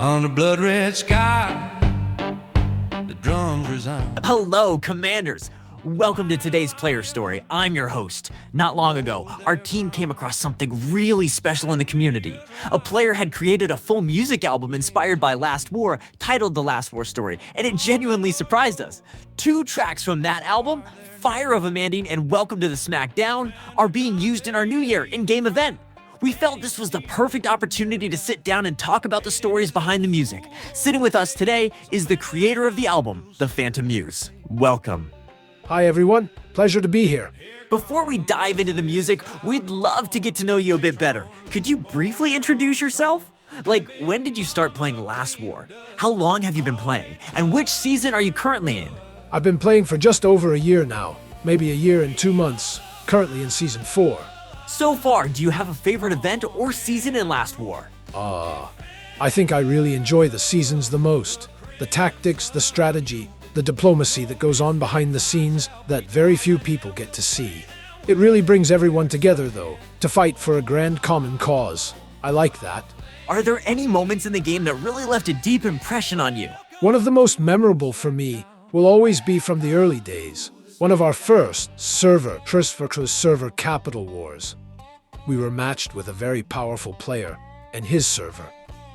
On the blood red sky, the drums resound. Hello, Commanders! Welcome to today's player story. I'm your host. Not long ago, our team came across something really special in the community. A player had created a full music album inspired by Last War, titled The Last War Story, and it genuinely surprised us. 2 tracks from that album, Fire of Amandine and Welcome to the Smackdown, are being used in our New Year in-game event. We felt this was the perfect opportunity to sit down and talk about the stories behind the music. Sitting with us today is the creator of the album, the Phantom Muse. Welcome. Hi everyone, pleasure to be here. Before we dive into the music, we'd love to get to know you a bit better. Could you briefly introduce yourself? Like, when did you start playing Last War? How long have you been playing? And which season are you currently in? I've been playing for just over a year now, maybe a year and 2 months, currently in Season 4. So far, do you have a favorite event or season in Last War? I think I really enjoy the seasons the most. The tactics, the strategy, the diplomacy that goes on behind the scenes that very few people get to see. It really brings everyone together, though, to fight for a grand common cause. I like that. Are there any moments in the game that really left a deep impression on you? One of the most memorable for me will always be from the early days. One of our first server capital wars. We were matched with a very powerful player and his server.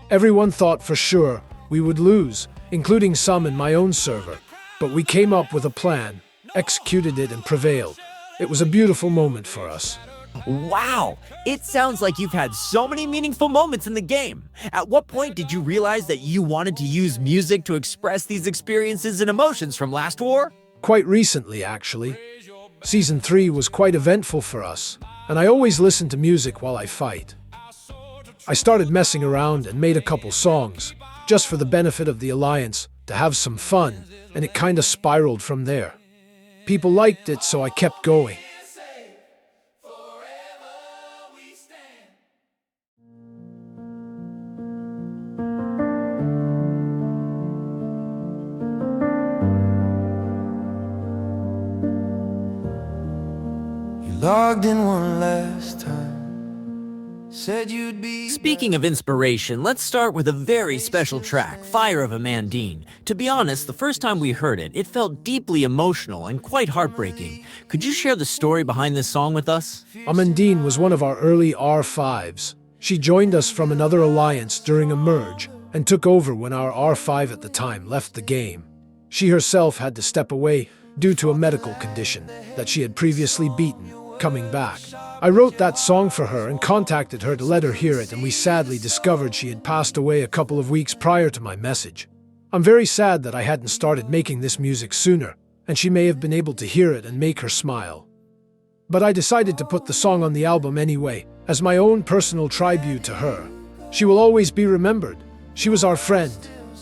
Everyone thought for sure we would lose, including some in my own server. But we came up with a plan, executed it, and prevailed. It was a beautiful moment for us. Wow! It sounds like you've had so many meaningful moments in the game. At what point did you realize that you wanted to use music to express these experiences and emotions from Last War? Quite recently, actually. Season 3 was quite eventful for us, and I always listen to music while I fight. I started messing around and made a couple songs, just for the benefit of the Alliance, to have some fun, and it kinda spiraled from there. People liked it, so I kept going. Logged in one last time, said you'd be. Speaking of inspiration, let's start with a very special track, Fire of Amandine. To be honest, the first time we heard it, it felt deeply emotional and quite heartbreaking. Could you share the story behind this song with us? Amandine was one of our early R5s. She joined us from another alliance during a merge and took over when our R5 at the time left the game. She herself had to step away due to a medical condition that she had previously beaten. Coming back, I wrote that song for her and contacted her to let her hear it, and we sadly discovered she had passed away a couple of weeks prior to my message. I'm very sad that I hadn't started making this music sooner, and she may have been able to hear it and make her smile. But I decided to put the song on the album anyway, as my own personal tribute to her. She will always be remembered. She was our friend.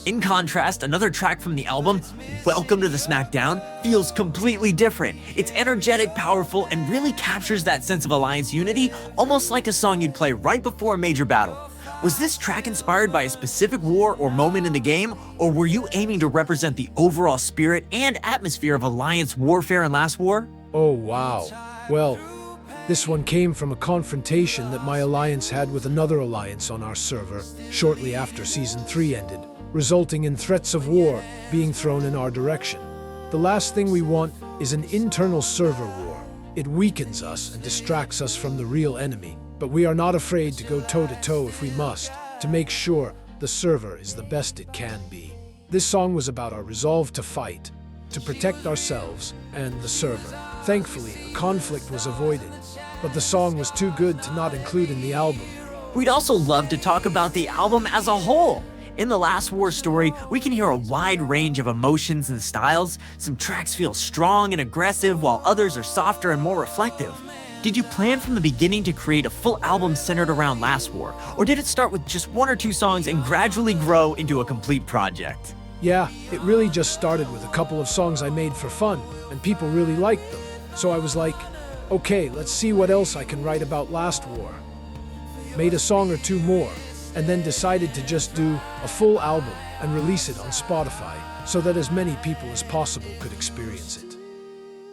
In contrast, another track from the album, Welcome to the Smackdown, feels completely different. It's energetic, powerful, and really captures that sense of Alliance unity, almost like a song you'd play right before a major battle. Was this track inspired by a specific war or moment in the game, or were you aiming to represent the overall spirit and atmosphere of Alliance warfare in Last War? Oh wow. Well, this one came from a confrontation that my alliance had with another alliance on our server shortly after Season 3 ended, resulting in threats of war being thrown in our direction. The last thing we want is an internal server war. It weakens us and distracts us from the real enemy, but we are not afraid to go toe-to-toe if we must, to make sure the server is the best it can be. This song was about our resolve to fight, to protect ourselves and the server. Thankfully, a conflict was avoided, but the song was too good to not include in the album. We'd also love to talk about the album as a whole. In the Last War story, we can hear a wide range of emotions and styles. Some tracks feel strong and aggressive, while others are softer and more reflective. Did you plan from the beginning to create a full album centered around Last War, or did it start with just 1 or 2 songs and gradually grow into a complete project? Yeah, it really just started with a couple of songs I made for fun, and people really liked them. So I was like, okay, let's see what else I can write about Last War. Made a song or 2 more, and then decided to just do a full album and release it on Spotify so that as many people as possible could experience it.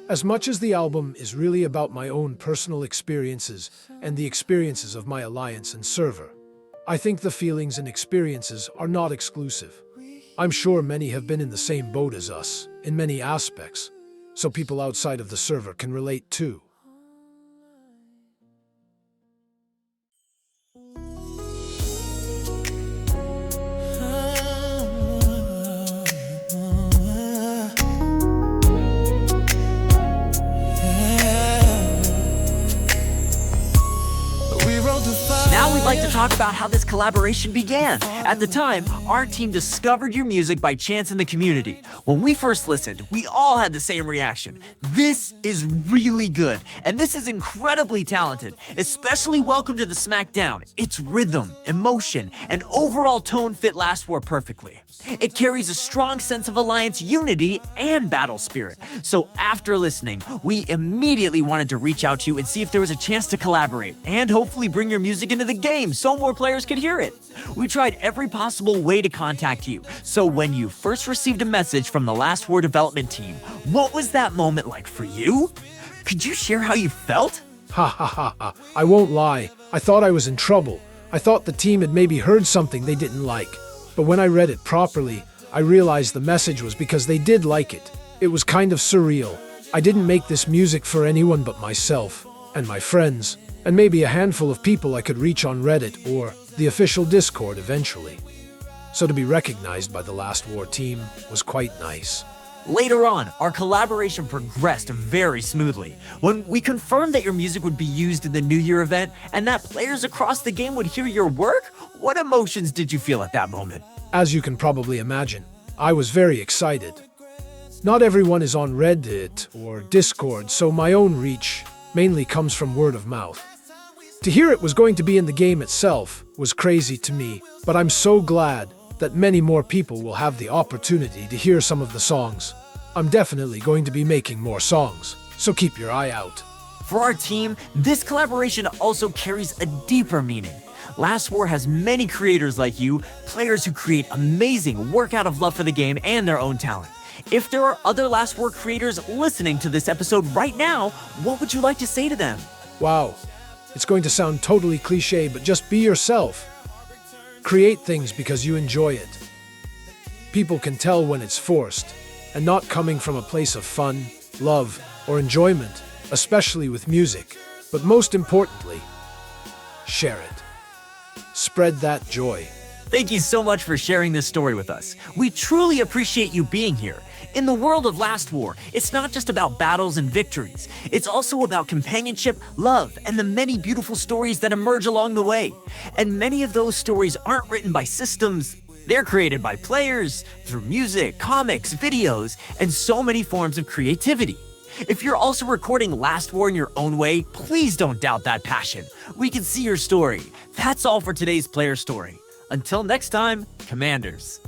As much as the album is really about my own personal experiences and the experiences of my alliance and server, I think the feelings and experiences are not exclusive. I'm sure many have been in the same boat as us, in many aspects, so people outside of the server can relate too. Now we'd like to talk about how this collaboration began. At the time, our team discovered your music by chance in the community. When we first listened, we all had the same reaction. This is really good, and this is incredibly talented. Especially welcome to the Smackdown. Its rhythm, emotion, and overall tone fit Last War perfectly. It carries a strong sense of alliance unity and battle spirit. So after listening, we immediately wanted to reach out to you and see if there was a chance to collaborate, and hopefully bring your music into the game so more players could hear it. We tried every possible way to contact you, so when you first received a message from the Last War development team, what was that moment like for you? Could you share how you felt? Ha ha ha ha, I won't lie, I thought I was in trouble. I thought the team had maybe heard something they didn't like. But when I read it properly, I realized the message was because they did like it. It was kind of surreal. I didn't make this music for anyone but myself, and my friends, and maybe a handful of people I could reach on Reddit or the official Discord eventually. So to be recognized by the Last War team was quite nice. Later on, our collaboration progressed very smoothly. When we confirmed that your music would be used in the New Year event and that players across the game would hear your work, what emotions did you feel at that moment? As you can probably imagine, I was very excited. Not everyone is on Reddit or Discord, so my own reach mainly comes from word of mouth. To hear it was going to be in the game itself was crazy to me, but I'm so glad that many more people will have the opportunity to hear some of the songs. I'm definitely going to be making more songs, so keep your eye out. For our team, this collaboration also carries a deeper meaning. Last War has many creators like you, players who create amazing work out of love for the game and their own talent. If there are other Last War creators listening to this episode right now, what would you like to say to them? Wow, it's going to sound totally cliche, but just be yourself. Create things because you enjoy it. People can tell when it's forced and not coming from a place of fun, love, or enjoyment, especially with music. But most importantly, share it. Spread that joy. Thank you so much for sharing this story with us. We truly appreciate you being here. In the world of Last War, it's not just about battles and victories. It's also about companionship, love, and the many beautiful stories that emerge along the way. And many of those stories aren't written by systems. They're created by players, through music, comics, videos, and so many forms of creativity. If you're also recording Last War in your own way, please don't doubt that passion. We can see your story. That's all for today's player story. Until next time, Commanders.